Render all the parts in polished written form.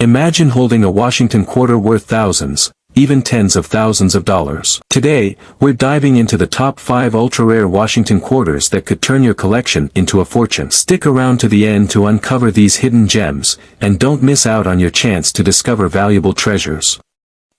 Imagine holding a Washington quarter worth thousands, even tens of thousands of dollars. Today, we're diving into the top 5 ultra-rare Washington quarters that could turn your collection into a fortune. Stick around to the end to uncover these hidden gems, and don't miss out on your chance to discover valuable treasures.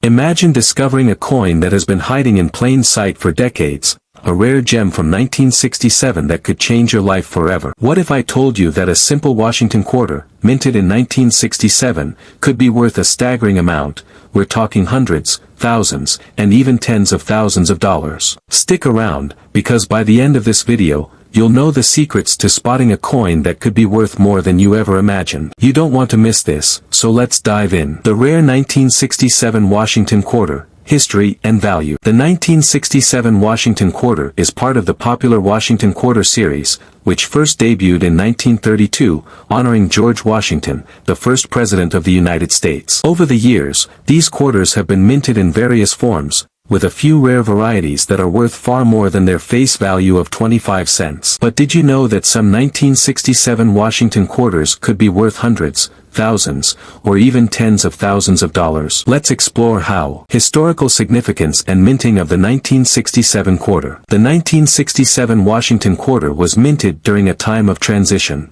Imagine discovering a coin that has been hiding in plain sight for decades, a rare gem from 1967 that could change your life forever. What if I told you that a simple Washington quarter, minted in 1967, could be worth a staggering amount? We're talking hundreds, thousands, and even tens of thousands of dollars. Stick around, because by the end of this video, you'll know the secrets to spotting a coin that could be worth more than you ever imagined. You don't want to miss this, so let's dive in. The rare 1967 Washington quarter. History and value. The 1967 Washington quarter is part of the popular Washington Quarter series, which first debuted in 1932, honoring George Washington, the first president of the United States. Over the years, these quarters have been minted in various forms, with a few rare varieties that are worth far more than their face value of 25 cents. But did you know that some 1967 Washington quarters could be worth hundreds, thousands, or even tens of thousands of dollars? Let's explore how. Historical significance and minting of the 1967 quarter. The 1967 Washington quarter was minted during a time of transition.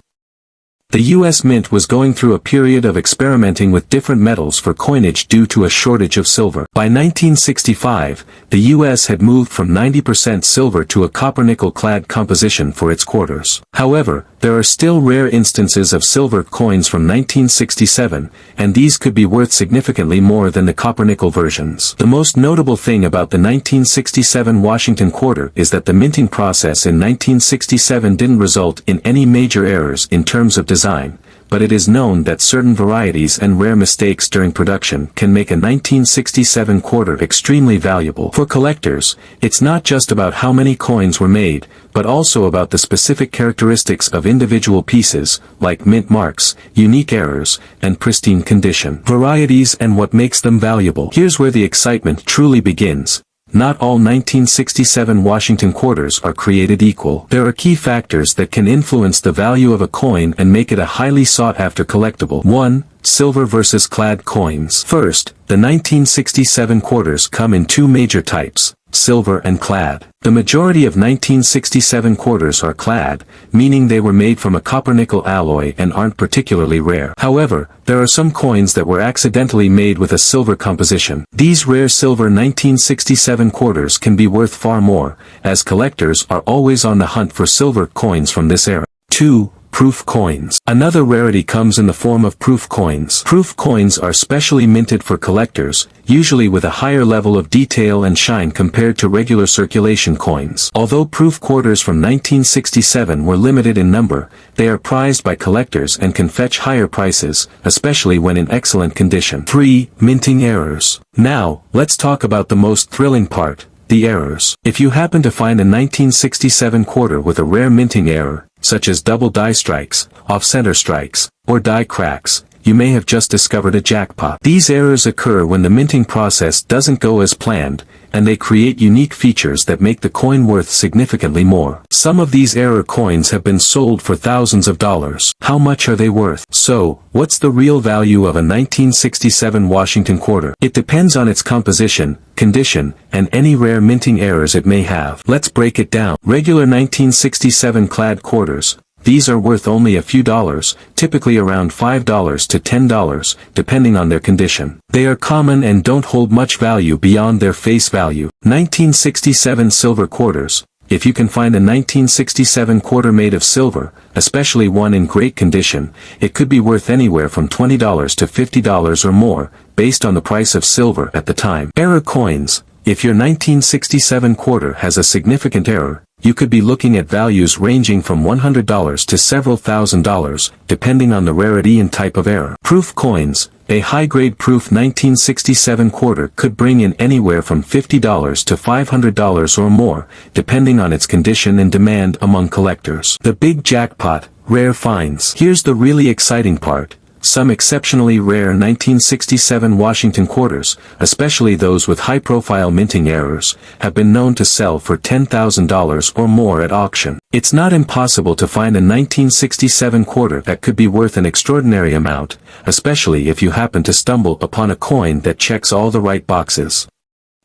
The U.S. Mint was going through a period of experimenting with different metals for coinage due to a shortage of silver. By 1965, the U.S. had moved from 90% silver to a copper-nickel-clad composition for its quarters. However, there are still rare instances of silver coins from 1967, and these could be worth significantly more than the copper-nickel versions. The most notable thing about the 1967 Washington quarter is that the minting process in 1967 didn't result in any major errors in terms of design, but it is known that certain varieties and rare mistakes during production can make a 1967 quarter extremely valuable. For collectors, it's not just about how many coins were made, but also about the specific characteristics of individual pieces, like mint marks, unique errors, and pristine condition. Varieties and what makes them valuable. Here's where the excitement truly begins. Not all 1967 Washington quarters are created equal. There are key factors that can influence the value of a coin and make it a highly sought-after collectible. 1. Silver versus clad coins. First, the 1967 quarters come in two major types, silver and clad. The majority of 1967 quarters are clad, meaning they were made from a copper-nickel alloy and aren't particularly rare. However, there are some coins that were accidentally made with a silver composition. These rare silver 1967 quarters can be worth far more, as collectors are always on the hunt for silver coins from this era. 2. Proof coins. Another rarity comes in the form of proof coins. Proof coins are specially minted for collectors, usually with a higher level of detail and shine compared to regular circulation coins. Although proof quarters from 1967 were limited in number, they are prized by collectors and can fetch higher prices, especially when in excellent condition. 3. Minting errors. Now, let's talk about the most thrilling part, the errors. If you happen to find a 1967 quarter with a rare minting error, such as double die strikes, off-center strikes, or die cracks, you may have just discovered a jackpot. These errors occur when the minting process doesn't go as planned, and they create unique features that make the coin worth significantly more. Some of these error coins have been sold for thousands of dollars. How much are they worth? So, what's the real value of a 1967 Washington quarter? It depends on its composition, condition, and any rare minting errors it may have. Let's break it down. Regular 1967 clad quarters. These are worth only a few dollars, typically around $5 to $10, depending on their condition. They are common and don't hold much value beyond their face value. 1967 silver quarters. If you can find a 1967 quarter made of silver, especially one in great condition, it could be worth anywhere from $20 to $50 or more, based on the price of silver at the time. Error coins. If your 1967 quarter has a significant error, you could be looking at values ranging from $100 to several $1,000s, depending on the rarity and type of error. Proof coins. A high-grade proof 1967 quarter could bring in anywhere from $50 to $500 or more, depending on its condition and demand among collectors. The big jackpot, rare finds. Here's the really exciting part. some exceptionally rare 1967 Washington quarters, especially those with high-profile minting errors, have been known to sell for $10,000 or more at auction. It's not impossible to find a 1967 quarter that could be worth an extraordinary amount, especially if you happen to stumble upon a coin that checks all the right boxes.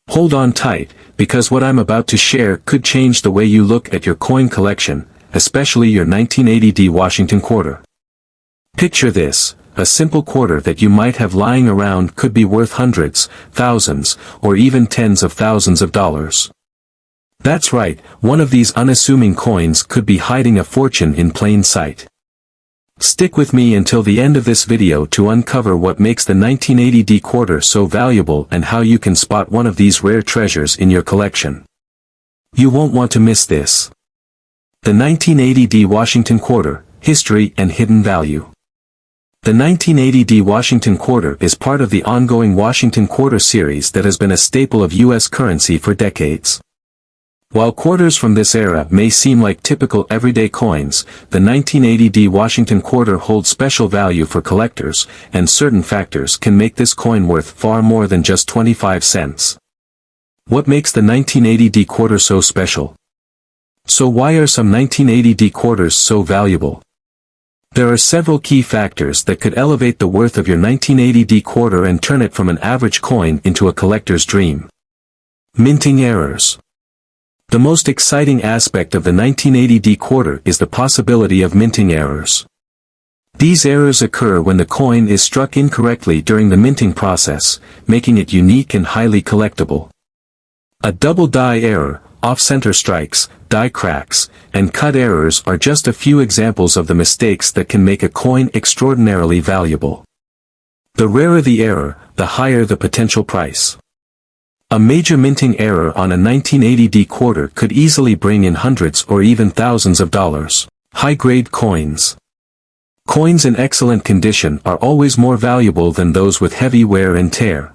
Hold on tight, because what I'm about to share could change the way you look at your coin collection, especially your 1980D Washington quarter. Picture this. A simple quarter that you might have lying around could be worth hundreds, thousands, or even tens of thousands of dollars. That's right, one of these unassuming coins could be hiding a fortune in plain sight. Stick with me until the end of this video to uncover what makes the 1980D quarter so valuable and how you can spot one of these rare treasures in your collection. You won't want to miss this. The 1980D Washington quarter, history and hidden value. The 1980D Washington quarter is part of the ongoing Washington quarter series that has been a staple of U.S. currency for decades. While quarters from this era may seem like typical everyday coins, the 1980D Washington quarter holds special value for collectors, and certain factors can make this coin worth far more than just 25 cents. What makes the 1980D quarter so special? So why are some 1980D quarters so valuable? There are several key factors that could elevate the worth of your 1980D quarter and turn it from an average coin into a collector's dream. Minting errors. The most exciting aspect of the 1980D quarter is the possibility of minting errors. These errors occur when the coin is struck incorrectly during the minting process, making it unique and highly collectible. A double die error, off-center strikes, die cracks, and cut errors are just a few examples of the mistakes that can make a coin extraordinarily valuable. The rarer the error, the higher the potential price. A major minting error on a 1980D quarter could easily bring in hundreds or even thousands of dollars. High-grade coins. Coins in excellent condition are always more valuable than those with heavy wear and tear.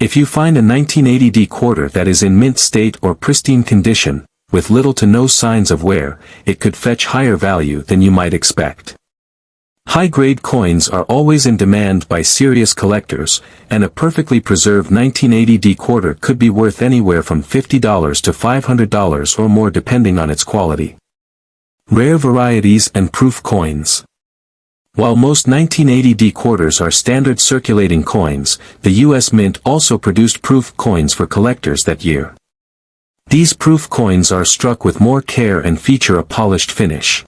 If you find a 1980D quarter that is in mint state or pristine condition, with little to no signs of wear, it could fetch higher value than you might expect. High-grade coins are always in demand by serious collectors, and a perfectly preserved 1980D quarter could be worth anywhere from $50 to $500 or more depending on its quality. Rare varieties and proof coins. While most 1980D quarters are standard circulating coins, the U.S. Mint also produced proof coins for collectors that year. These proof coins are struck with more care and feature a polished finish.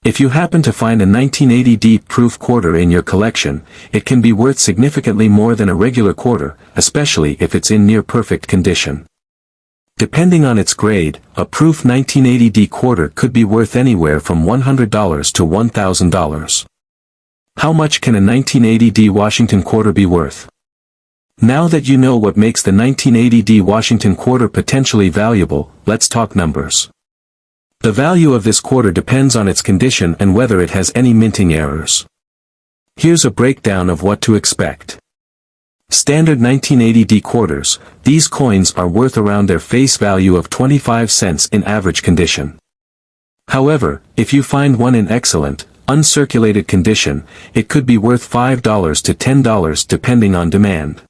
If you happen to find a 1980D proof quarter in your collection, it can be worth significantly more than a regular quarter, especially if it's in near-perfect condition. Depending on its grade, a proof 1980D quarter could be worth anywhere from $100 to $1,000. How much can a 1980D Washington quarter be worth? Now that you know what makes the 1980D Washington quarter potentially valuable, let's talk numbers. The value of this quarter depends on its condition and whether it has any minting errors. Here's a breakdown of what to expect. Standard 1980D quarters, these coins are worth around their face value of 25 cents in average condition. However, if you find one in excellent, uncirculated condition, it could be worth $5 to $10 depending on demand.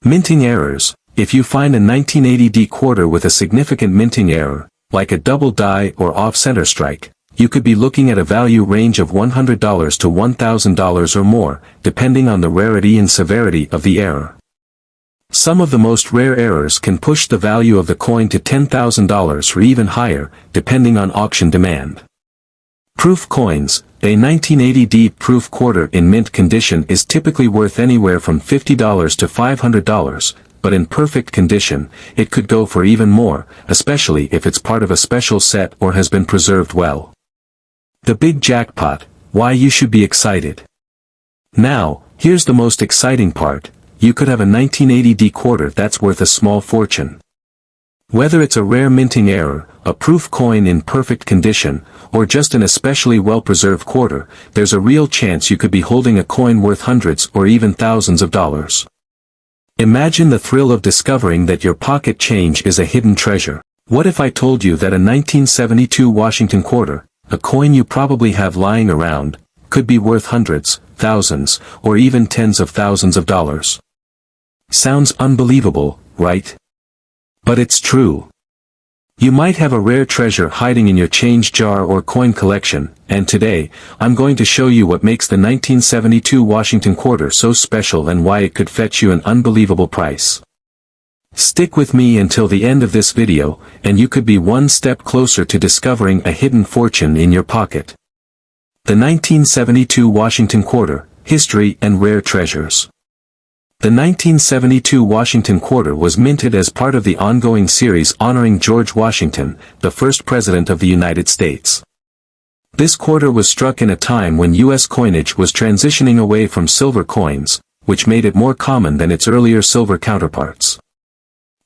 Minting errors. If you find a 1980D quarter with a significant minting error, like a double die or off-center strike, you could be looking at a value range of $100 to $1,000 or more, depending on the rarity and severity of the error. Some of the most rare errors can push the value of the coin to $10,000 or even higher, depending on auction demand. Proof coins. A 1980D proof quarter in mint condition is typically worth anywhere from $50 to $500, but in perfect condition, it could go for even more, especially if it's part of a special set or has been preserved well. The big jackpot. Why you should be excited. Now, here's the most exciting part. You could have a 1980D quarter that's worth a small fortune. Whether it's a rare minting error, a proof coin in perfect condition, or just an especially well-preserved quarter, there's a real chance you could be holding a coin worth hundreds or even thousands of dollars. Imagine the thrill of discovering that your pocket change is a hidden treasure. What if I told you that a 1972 Washington quarter, a coin you probably have lying around, could be worth hundreds, thousands, or even tens of thousands of dollars. Sounds unbelievable, right? But it's true. You might have a rare treasure hiding in your change jar or coin collection, and today, I'm going to show you what makes the 1972 Washington quarter so special and why it could fetch you an unbelievable price. Stick with me until the end of this video, and you could be one step closer to discovering a hidden fortune in your pocket. The 1972 Washington quarter, history and rare treasures. The 1972 Washington quarter was minted as part of the ongoing series honoring George Washington, the first President of the United States. This quarter was struck in a time when U.S. coinage was transitioning away from silver coins, which made it more common than its earlier silver counterparts.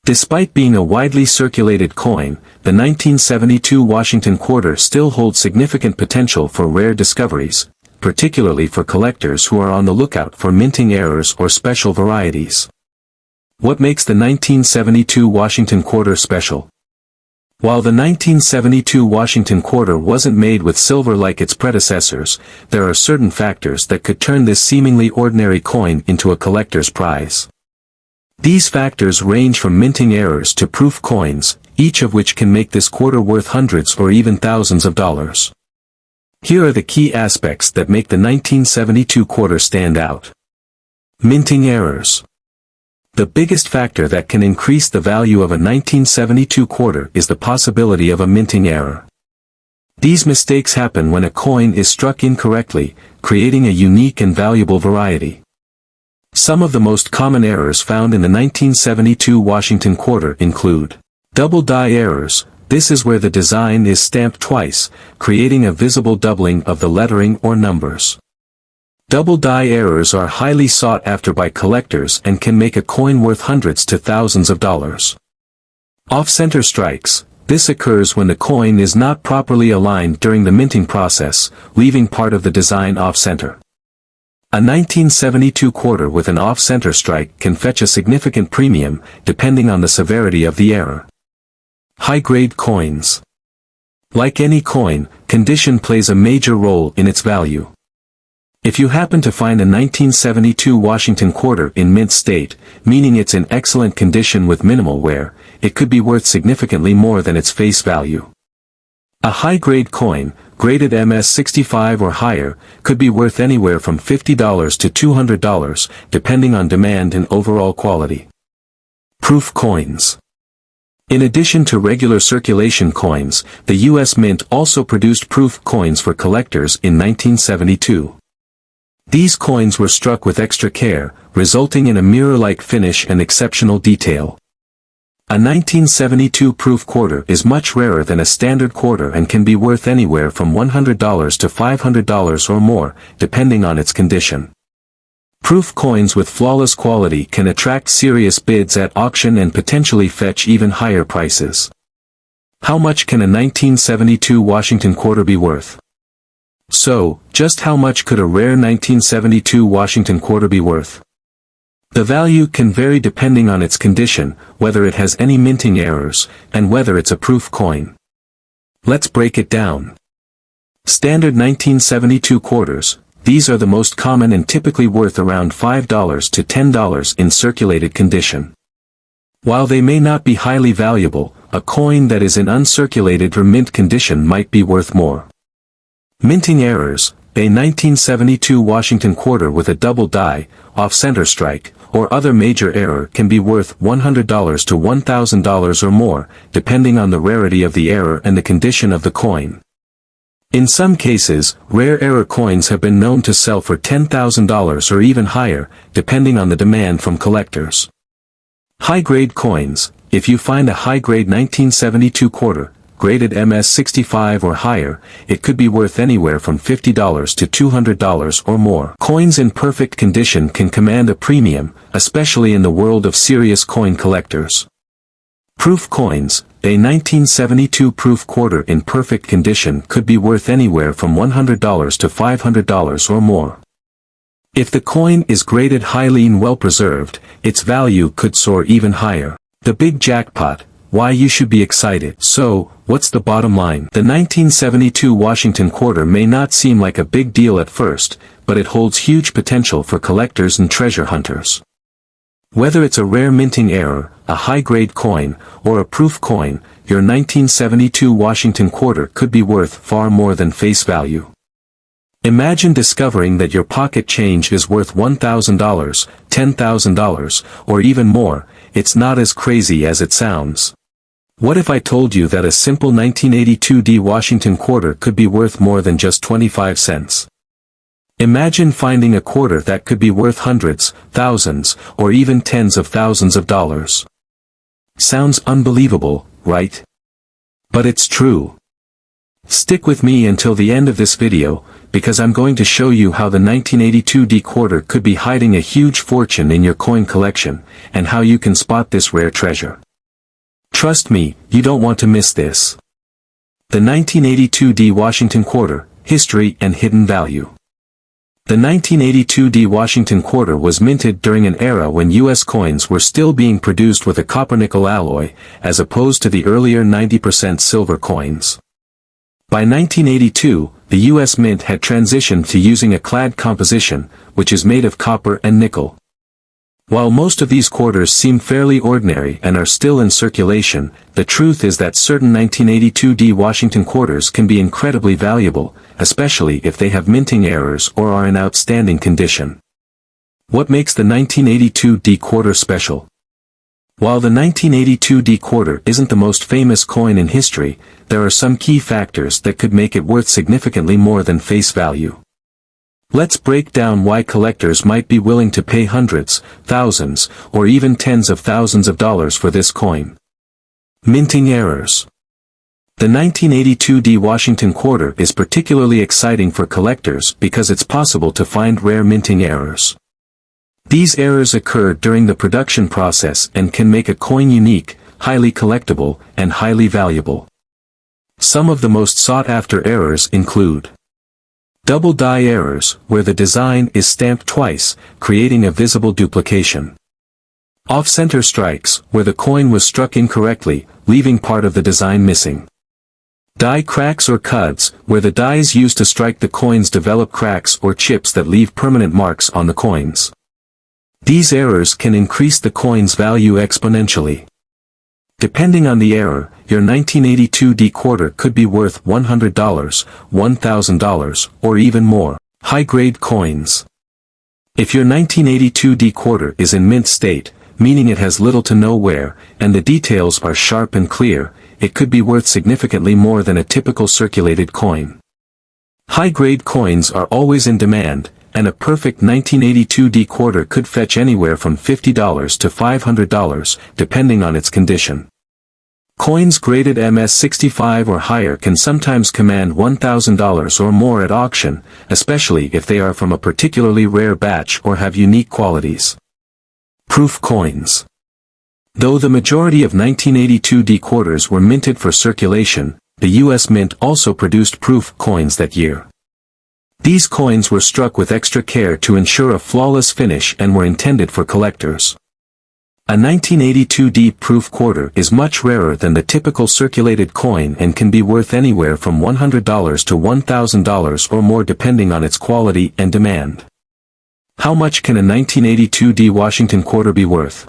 Despite being a widely circulated coin, the 1972 Washington quarter still holds significant potential for rare discoveries, particularly for collectors who are on the lookout for minting errors or special varieties. What makes the 1972 Washington quarter special? While the 1972 Washington quarter wasn't made with silver like its predecessors, there are certain factors that could turn this seemingly ordinary coin into a collector's prize. These factors range from minting errors to proof coins, each of which can make this quarter worth hundreds or even thousands of dollars. Here are the key aspects that make the 1972 quarter stand out. Minting errors. The biggest factor that can increase the value of a 1972 quarter is the possibility of a minting error. These mistakes happen when a coin is struck incorrectly, creating a unique and valuable variety. Some of the most common errors found in the 1972 Washington quarter include double die errors. This is where the design is stamped twice, creating a visible doubling of the lettering or numbers. Double die errors are highly sought after by collectors and can make a coin worth hundreds to thousands of dollars. Off-center strikes. This occurs when the coin is not properly aligned during the minting process, leaving part of the design off-center. A 1972 quarter with an off-center strike can fetch a significant premium, depending on the severity of the error. High-grade coins. Like any coin, condition plays a major role in its value. If you happen to find a 1972 Washington quarter in mint state, meaning it's in excellent condition with minimal wear, it could be worth significantly more than its face value. A high-grade coin, graded MS-65 or higher, could be worth anywhere from $50 to $200, depending on demand and overall quality. Proof coins. In addition to regular circulation coins, the U.S. Mint also produced proof coins for collectors in 1972. These coins were struck with extra care, resulting in a mirror-like finish and exceptional detail. A 1972 proof quarter is much rarer than a standard quarter and can be worth anywhere from $100 to $500 or more, depending on its condition. Proof coins with flawless quality can attract serious bids at auction and potentially fetch even higher prices. How much can a 1972 Washington quarter be worth? So, just how much could a rare 1972 Washington quarter be worth? The value can vary depending on its condition, whether it has any minting errors, and whether it's a proof coin. Let's break it down. Standard 1972 quarters. These are the most common and typically worth around $5 to $10 in circulated condition. While they may not be highly valuable, a coin that is in uncirculated or mint condition might be worth more. Minting errors. A 1972 Washington quarter with a double die, off-center strike, or other major error can be worth $100 to $1,000 or more, depending on the rarity of the error and the condition of the coin. In some cases, rare error coins have been known to sell for $10,000 or even higher, depending on the demand from collectors. High-grade coins. If you find a high-grade 1972 quarter, graded MS-65 or higher, it could be worth anywhere from $50 to $200 or more. Coins in perfect condition can command a premium, especially in the world of serious coin collectors. Proof coins. A 1972 proof quarter in perfect condition could be worth anywhere from $100 to $500 or more. If the coin is graded highly and well preserved, its value could soar even higher. The big jackpot. why you should be excited. So, what's the bottom line? The 1972 Washington quarter may not seem like a big deal at first, but it holds huge potential for collectors and treasure hunters. Whether it's a rare minting error, a high-grade coin, or a proof coin, your 1972 Washington quarter could be worth far more than face value. Imagine discovering that your pocket change is worth $1,000, $10,000, or even more. It's not as crazy as it sounds. What if I told you that a simple 1982 Washington quarter could be worth more than just 25 cents? Imagine finding a quarter that could be worth hundreds, thousands, or even tens of thousands of dollars. Sounds unbelievable, right? But it's true. Stick with me until the end of this video, because I'm going to show you how the 1982 quarter could be hiding a huge fortune in your coin collection, and how you can spot this rare treasure. Trust me, you don't want to miss this. The 1982 Washington quarter, history and hidden value. The 1982 Washington quarter was minted during an era when U.S. coins were still being produced with a copper-nickel alloy, as opposed to the earlier 90% silver coins. By 1982, the U.S. Mint had transitioned to using a clad composition, which is made of copper and nickel. While most of these quarters seem fairly ordinary and are still in circulation, the truth is that certain 1982 Washington quarters can be incredibly valuable, especially if they have minting errors or are in outstanding condition. What makes the 1982 quarter special? While the 1982 quarter isn't the most famous coin in history, there are some key factors that could make it worth significantly more than face value. Let's break down why collectors might be willing to pay hundreds, thousands, or even tens of thousands of dollars for this coin. Minting errors. The 1982 Washington quarter is particularly exciting for collectors because it's possible to find rare minting errors. These errors occur during the production process and can make a coin unique, highly collectible, and highly valuable. Some of the most sought-after errors include double die errors, where the design is stamped twice, creating a visible duplication. Off-center strikes, where the coin was struck incorrectly, leaving part of the design missing. Die cracks or cuts, where the dies used to strike the coins develop cracks or chips that leave permanent marks on the coins. These errors can increase the coin's value exponentially. Depending on the error, your 1982 quarter could be worth $100, $1,000, or even more. High-grade coins. If your 1982 quarter is in mint state, meaning it has little to no wear, and the details are sharp and clear, it could be worth significantly more than a typical circulated coin. High-grade coins are always in demand, and a perfect 1982 quarter could fetch anywhere from $50 to $500, depending on its condition. Coins graded MS65 or higher can sometimes command $1,000 or more at auction, especially if they are from a particularly rare batch or have unique qualities. Proof coins. Though the majority of 1982 quarters were minted for circulation, the U.S. Mint also produced proof coins that year. These coins were struck with extra care to ensure a flawless finish and were intended for collectors. A 1982 proof quarter is much rarer than the typical circulated coin and can be worth anywhere from $100 to $1,000 or more depending on its quality and demand. How much can a 1982 Washington quarter be worth?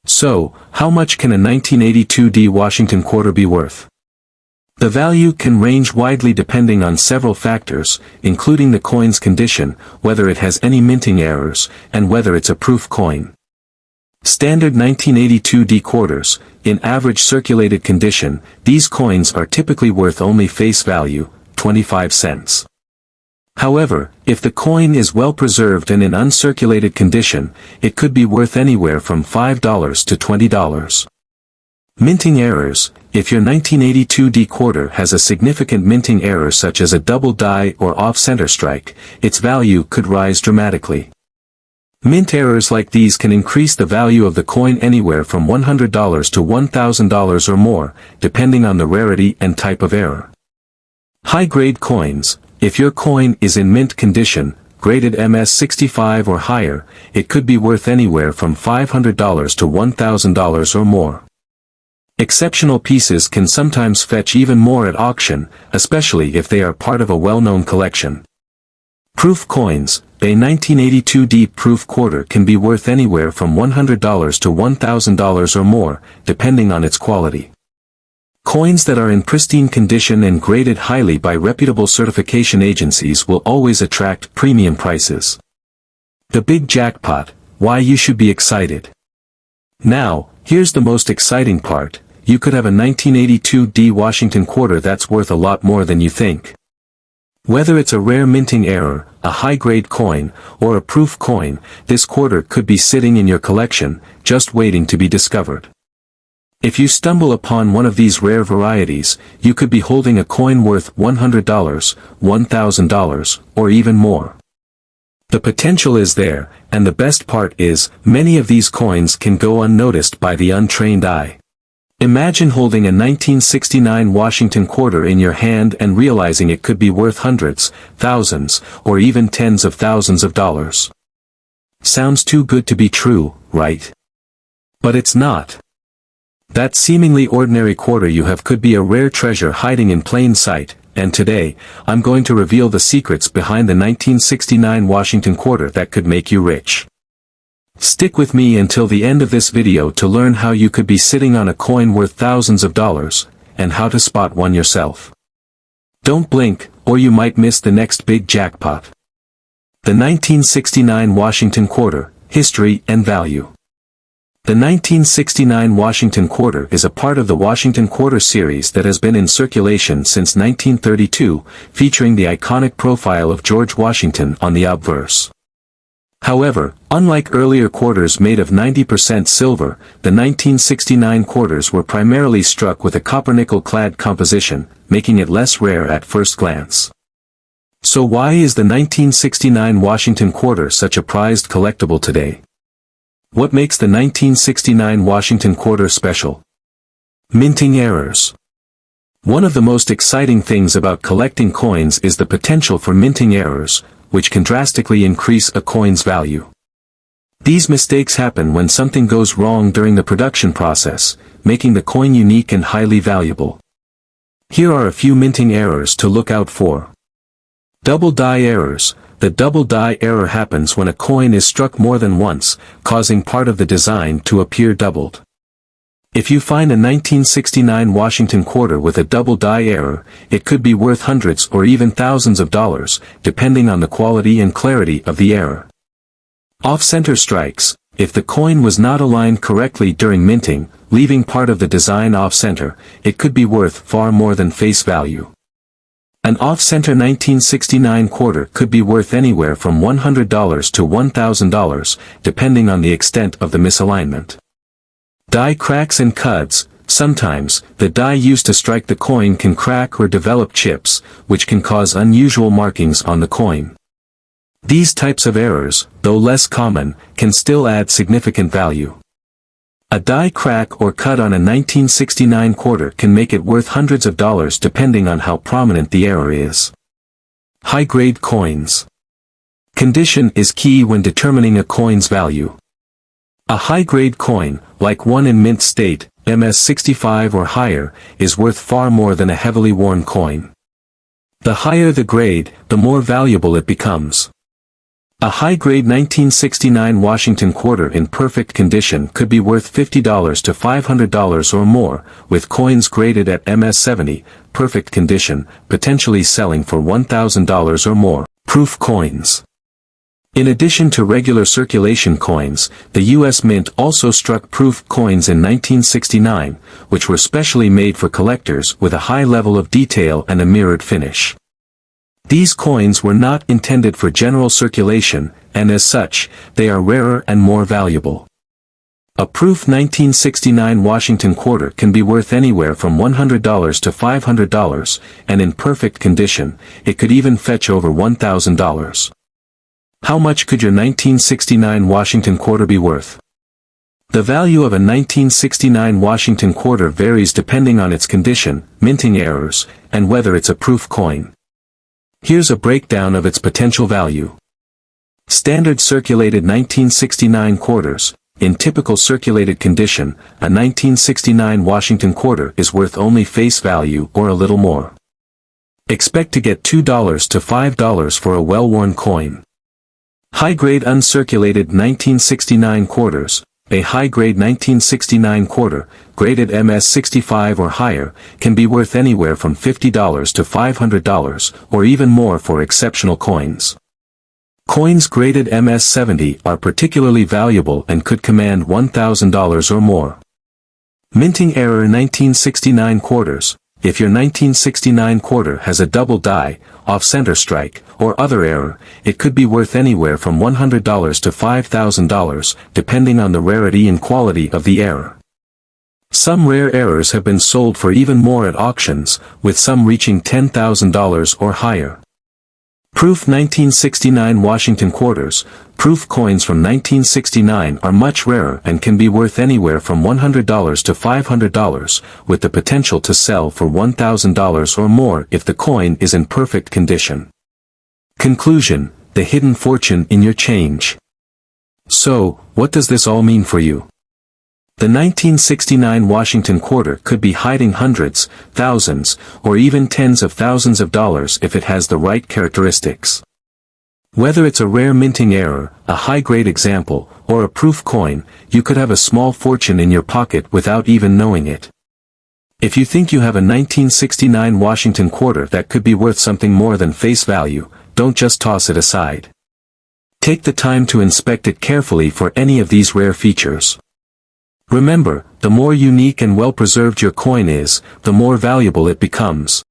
So, how much can a 1982 Washington quarter be worth? The value can range widely depending on several factors, including the coin's condition, whether it has any minting errors, and whether it's a proof coin. Standard 1982 quarters, in average circulated condition, these coins are typically worth only face value, 25 cents. However, if the coin is well preserved and in uncirculated condition, it could be worth anywhere from $5 to $20. Minting errors. If your 1982 quarter has a significant minting error such as a double die or off-center strike, its value could rise dramatically. Mint errors like these can increase the value of the coin anywhere from $100 to $1,000 or more, depending on the rarity and type of error. High-grade coins. If your coin is in mint condition, graded MS65 or higher, it could be worth anywhere from $500 to $1,000 or more. Exceptional pieces can sometimes fetch even more at auction, especially if they are part of a well-known collection. Proof coins. A 1982 proof quarter can be worth anywhere from $100 to $1,000 or more, depending on its quality. Coins that are in pristine condition and graded highly by reputable certification agencies will always attract premium prices. The big jackpot. Why you should be excited. Now, here's the most exciting part. You could have a 1982 Washington quarter that's worth a lot more than you think. Whether it's a rare minting error, a high-grade coin, or a proof coin, this quarter could be sitting in your collection, just waiting to be discovered. If you stumble upon one of these rare varieties, you could be holding a coin worth $100, $1,000, or even more. The potential is there, and the best part is, many of these coins can go unnoticed by the untrained eye. Imagine holding a 1969 Washington quarter in your hand and realizing it could be worth hundreds, thousands, or even tens of thousands of dollars. Sounds too good to be true, right? But it's not. That seemingly ordinary quarter you have could be a rare treasure hiding in plain sight, and today, I'm going to reveal the secrets behind the 1969 Washington quarter that could make you rich. Stick with me until the end of this video to learn how you could be sitting on a coin worth thousands of dollars, and how to spot one yourself. Don't blink, or you might miss the next big jackpot. The 1969 Washington quarter, history and value. The 1969 Washington quarter is a part of the Washington quarter series that has been in circulation since 1932, featuring the iconic profile of George Washington on the obverse. However, unlike earlier quarters made of 90% silver, the 1969 quarters were primarily struck with a copper-nickel-clad composition, making it less rare at first glance. So why is the 1969 Washington quarter such a prized collectible today? What makes the 1969 Washington quarter special? Minting errors. One of the most exciting things about collecting coins is the potential for minting errors, which can drastically increase a coin's value. These mistakes happen when something goes wrong during the production process, making the coin unique and highly valuable. Here are a few minting errors to look out for. Double die errors. The double die error happens when a coin is struck more than once, causing part of the design to appear doubled. If you find a 1969 Washington quarter with a double die error, it could be worth hundreds or even thousands of dollars, depending on the quality and clarity of the error. Off-center strikes. If the coin was not aligned correctly during minting, leaving part of the design off-center, it could be worth far more than face value. An off-center 1969 quarter could be worth anywhere from $100 to $1,000, depending on the extent of the misalignment. Die cracks and cuts. Sometimes, the die used to strike the coin can crack or develop chips, which can cause unusual markings on the coin. These types of errors, though less common, can still add significant value. A die crack or cut on a 1969 quarter can make it worth hundreds of dollars depending on how prominent the error is. High-grade coins. Condition is key when determining a coin's value. A high-grade coin, like one in mint state, MS-65 or higher, is worth far more than a heavily worn coin. The higher the grade, the more valuable it becomes. A high-grade 1969 Washington quarter in perfect condition could be worth $50 to $500 or more, with coins graded at MS-70, perfect condition, potentially selling for $1,000 or more. Proof coins. In addition to regular circulation coins, the U.S. Mint also struck proof coins in 1969, which were specially made for collectors with a high level of detail and a mirrored finish. These coins were not intended for general circulation, and as such, they are rarer and more valuable. A proof 1969 Washington quarter can be worth anywhere from $100 to $500, and in perfect condition, it could even fetch over $1,000. How much could your 1969 Washington quarter be worth? The value of a 1969 Washington quarter varies depending on its condition, minting errors, and whether it's a proof coin. Here's a breakdown of its potential value. Standard circulated 1969 quarters, in typical circulated condition, a 1969 Washington quarter is worth only face value or a little more. Expect to get $2 to $5 for a well-worn coin. High-grade uncirculated 1969 quarters. A high-grade 1969 quarter, graded MS-65 or higher, can be worth anywhere from $50 to $500, or even more for exceptional coins. Coins graded MS-70 are particularly valuable and could command $1,000 or more. Minting error 1969 quarters. If your 1969 quarter has a double die, off-center strike, or other error, it could be worth anywhere from $100 to $5,000, depending on the rarity and quality of the error. Some rare errors have been sold for even more at auctions, with some reaching $10,000 or higher. Proof 1969 Washington quarters. Proof coins from 1969 are much rarer and can be worth anywhere from $100 to $500, with the potential to sell for $1,000 or more if the coin is in perfect condition. Conclusion: the hidden fortune in your change. So, what does this all mean for you? The 1969 Washington quarter could be hiding hundreds, thousands, or even tens of thousands of dollars if it has the right characteristics. Whether it's a rare minting error, a high-grade example, or a proof coin, you could have a small fortune in your pocket without even knowing it. If you think you have a 1969 Washington quarter that could be worth something more than face value, don't just toss it aside. Take the time to inspect it carefully for any of these rare features. Remember, the more unique and well-preserved your coin is, the more valuable it becomes.